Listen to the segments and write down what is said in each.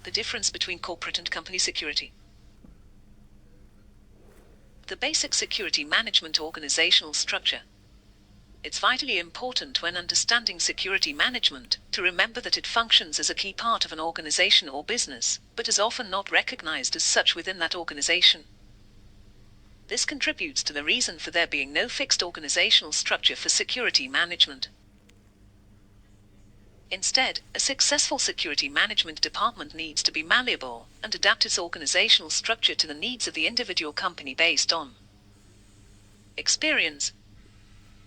The difference between corporate and company security. The basic security management organizational structure. It's vitally important when understanding security management to remember that it functions as a key part of an organization or business, but is often not recognized as such within that organization. This contributes to the reason for there being no fixed organizational structure for security management. Instead, a successful security management department needs to be malleable and adapt its organizational structure to the needs of the individual company based on experience,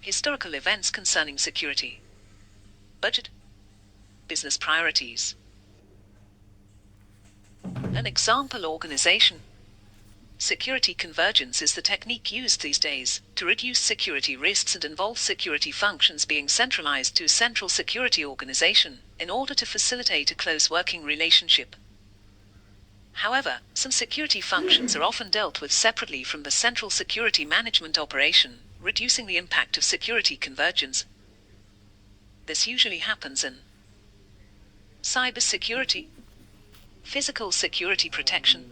historical events concerning security, budget, business priorities. An example organization. Security convergence is the technique used these days to reduce security risks and involve security functions being centralized to a central security organization in order to facilitate a close working relationship. However, some security functions are often dealt with separately from the central security management operation, reducing the impact of security convergence. This usually happens in cybersecurity, physical security protection,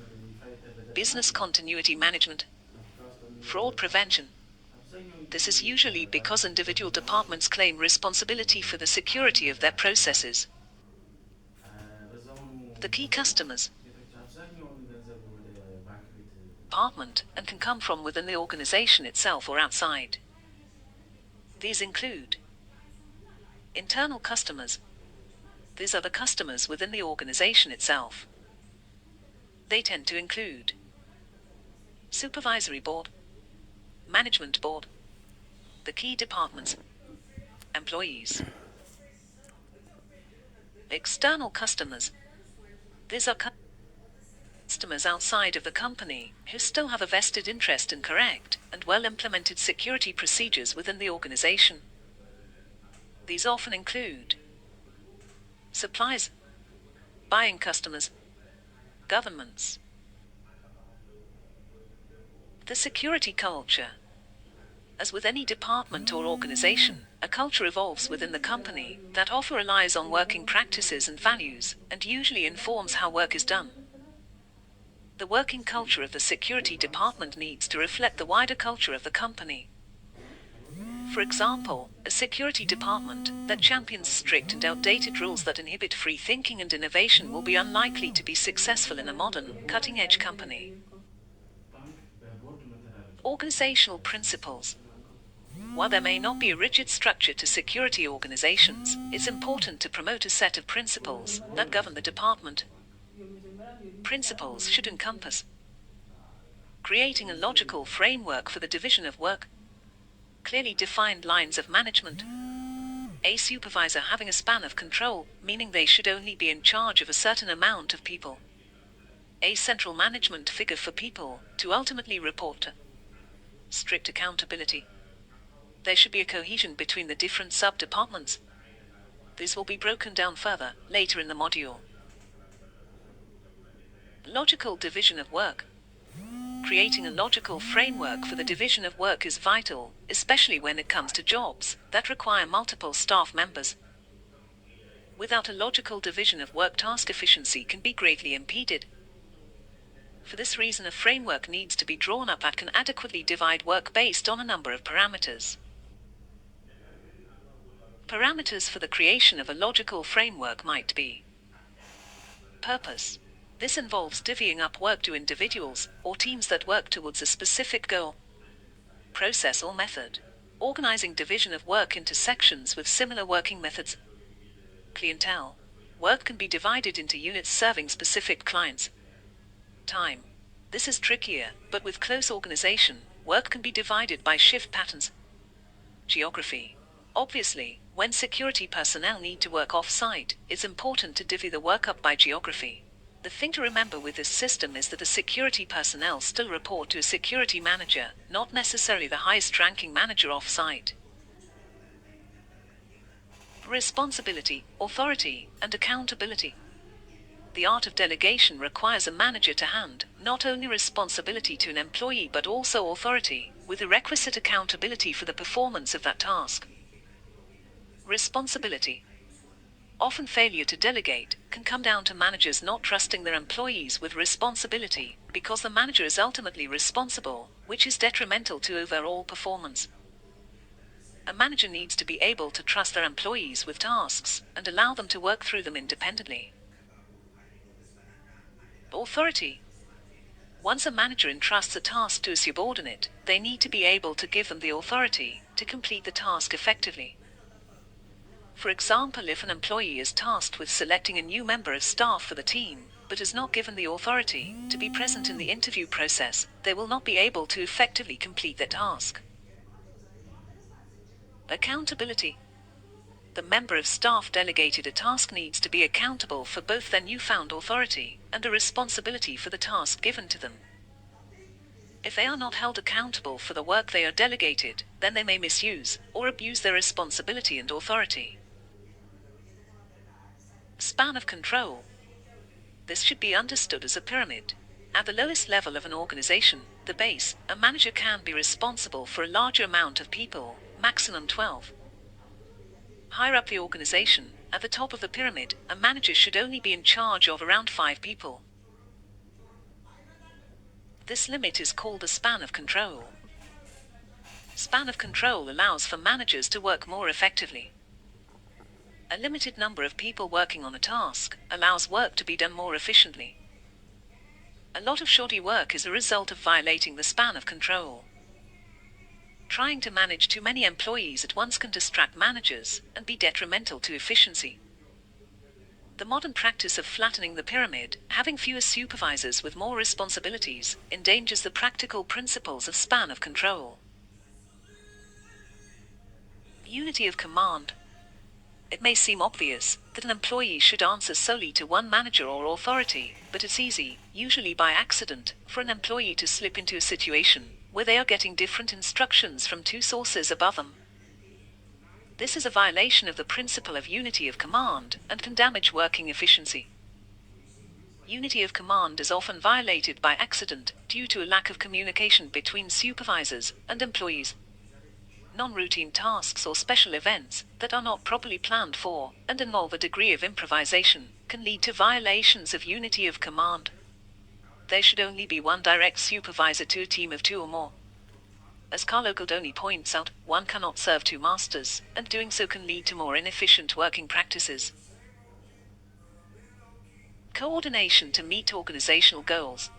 business continuity management, fraud prevention. This is usually because individual departments claim responsibility for the security of their processes. The key customers. Department and can come from within the organization itself or outside. These include internal customers. These are the customers within the organization itself. They tend to include supervisory board, management board, the key departments, employees. External customers. These are customers outside of the company who still have a vested interest in correct and well-implemented security procedures within the organization. These often include suppliers, buying customers, governments. The security culture. As with any department or organization, a culture evolves within the company that often relies on working practices and values, and usually informs how work is done. The working culture of the security department needs to reflect the wider culture of the company. For example, a security department that champions strict and outdated rules that inhibit free thinking and innovation will be unlikely to be successful in a modern, cutting-edge company. Organizational principles. While there may not be a rigid structure to security organizations, it's important to promote a set of principles that govern the department. Principles should encompass creating a logical framework for the division of work, clearly defined lines of management, a supervisor having a span of control, meaning they should only be in charge of a certain amount of people, a central management figure for people to ultimately report to, strict accountability. There should be a cohesion between the different sub-departments. This will be broken down further later in the module. Logical division of work. Creating a logical framework for the division of work is vital, especially when it comes to jobs that require multiple staff members. Without a logical division of work, task efficiency can be greatly impeded. For this reason, a framework needs to be drawn up that can adequately divide work based on a number of parameters. Parameters for the creation of a logical framework might be purpose. This involves divvying up work to individuals or teams that work towards a specific goal. Process or method. Organizing division of work into sections with similar working methods. Clientele. Work can be divided into units serving specific clients. Time. This is trickier, but with close organization, work can be divided by shift patterns. Geography. Obviously, when security personnel need to work off-site, it's important to divvy the work up by geography. The thing to remember with this system is that the security personnel still report to a security manager, not necessarily the highest-ranking manager off-site. Responsibility, authority, and accountability. The art of delegation requires a manager to hand not only responsibility to an employee but also authority, with the requisite accountability for the performance of that task. Responsibility. Often failure to delegate can come down to managers not trusting their employees with responsibility, because the manager is ultimately responsible, which is detrimental to overall performance. A manager needs to be able to trust their employees with tasks and allow them to work through them independently. Authority. Once a manager entrusts a task to a subordinate, they need to be able to give them the authority to complete the task effectively. For example, if an employee is tasked with selecting a new member of staff for the team, but is not given the authority to be present in the interview process, they will not be able to effectively complete their task. Accountability. The member of staff delegated a task needs to be accountable for both their newfound authority and a responsibility for the task given to them. If they are not held accountable for the work they are delegated, then they may misuse or abuse their responsibility and authority. Span of control. This should be understood as a pyramid. At the lowest level of an organization, the base, a manager can be responsible for a larger amount of people, maximum 12. Higher up the organization, at the top of the pyramid, a manager should only be in charge of around 5 people. This limit is called the span of control. Span of control allows for managers to work more effectively. A limited number of people working on a task allows work to be done more efficiently. A lot of shoddy work is a result of violating the span of control. Trying to manage too many employees at once can distract managers and be detrimental to efficiency. The modern practice of flattening the pyramid, having fewer supervisors with more responsibilities, endangers the practical principles of span of control. Unity of command. It may seem obvious that an employee should answer solely to one manager or authority, but it's easy, usually by accident, for an employee to slip into a situation where they are getting different instructions from 2 sources above them. This is a violation of the principle of unity of command and can damage working efficiency. Unity of command is often violated by accident due to a lack of communication between supervisors and employees. Non-routine tasks or special events that are not properly planned for and involve a degree of improvisation can lead to violations of unity of command. There should only be one direct supervisor to a team of 2 or more. As Carlo Goldoni points out, one cannot serve 2 masters, and doing so can lead to more inefficient working practices. Coordination to meet organizational goals.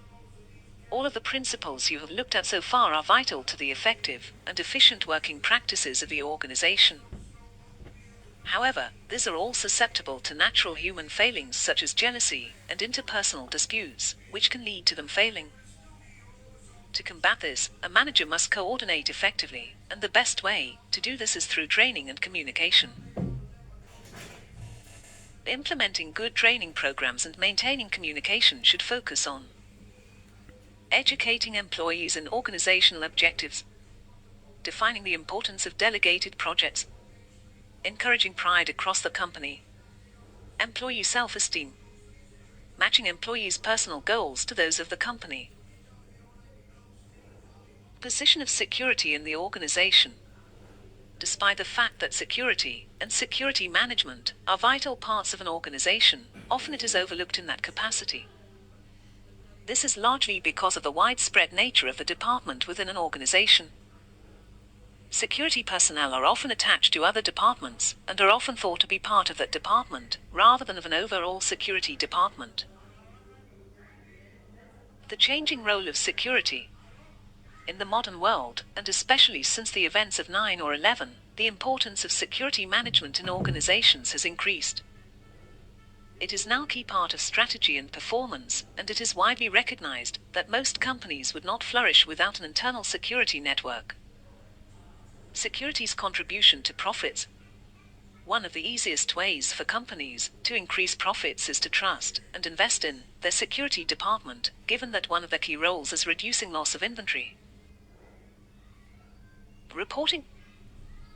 All of the principles you have looked at so far are vital to the effective and efficient working practices of the organization. However, these are all susceptible to natural human failings such as jealousy and interpersonal disputes, which can lead to them failing. To combat this, a manager must coordinate effectively, and the best way to do this is through training and communication. Implementing good training programs and maintaining communication should focus on educating employees in organizational objectives, defining the importance of delegated projects, encouraging pride across the company, employee self-esteem, matching employees' personal goals to those of the company. Position of security in the organization. Despite the fact that security and security management are vital parts of an organization, often it is overlooked in that capacity. This is largely because of the widespread nature of the department within an organization. Security personnel are often attached to other departments and are often thought to be part of that department, rather than of an overall security department. The changing role of security. In the modern world, and especially since the events of 9/11, the importance of security management in organizations has increased. It is now a key part of strategy and performance, and it is widely recognized that most companies would not flourish without an internal security network. Security's contribution to profits. One of the easiest ways for companies to increase profits is to trust and invest in their security department, given that one of their key roles is reducing loss of inventory. Reporting.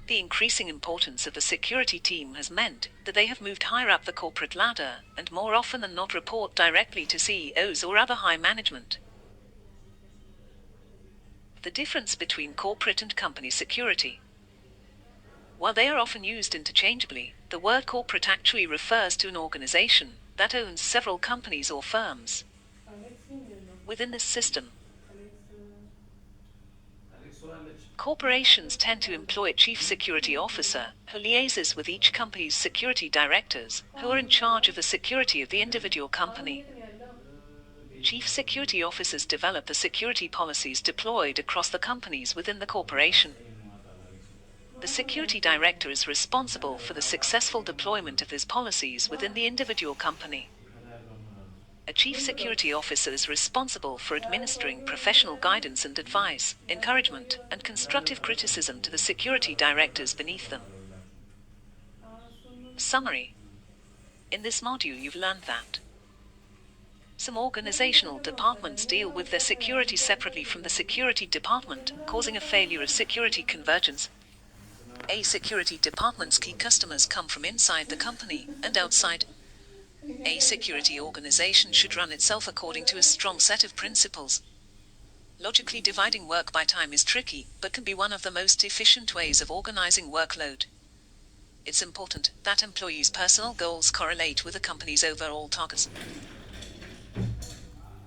The increasing importance of the security team has meant that they have moved higher up the corporate ladder and more often than not report directly to CEOs or other high management. The difference between corporate and company security. While they are often used interchangeably, the word corporate actually refers to an organization that owns several companies or firms. Within this system, corporations tend to employ a chief security officer who liaises with each company's security directors, who are in charge of the security of the individual company. Chief security officers develop the security policies deployed across the companies within the corporation. The security director is responsible for the successful deployment of these policies within the individual company. A chief security officer is responsible for administering professional guidance and advice, encouragement, and constructive criticism to the security directors beneath them. Summary. In this module you've learned that some organizational departments deal with their security separately from the security department, causing a failure of security convergence. A security department's key customers come from inside the company and outside. A security organization should run itself according to a strong set of principles. Logically dividing work by time is tricky, but can be one of the most efficient ways of organizing workload. It's important that employees' personal goals correlate with the company's overall targets.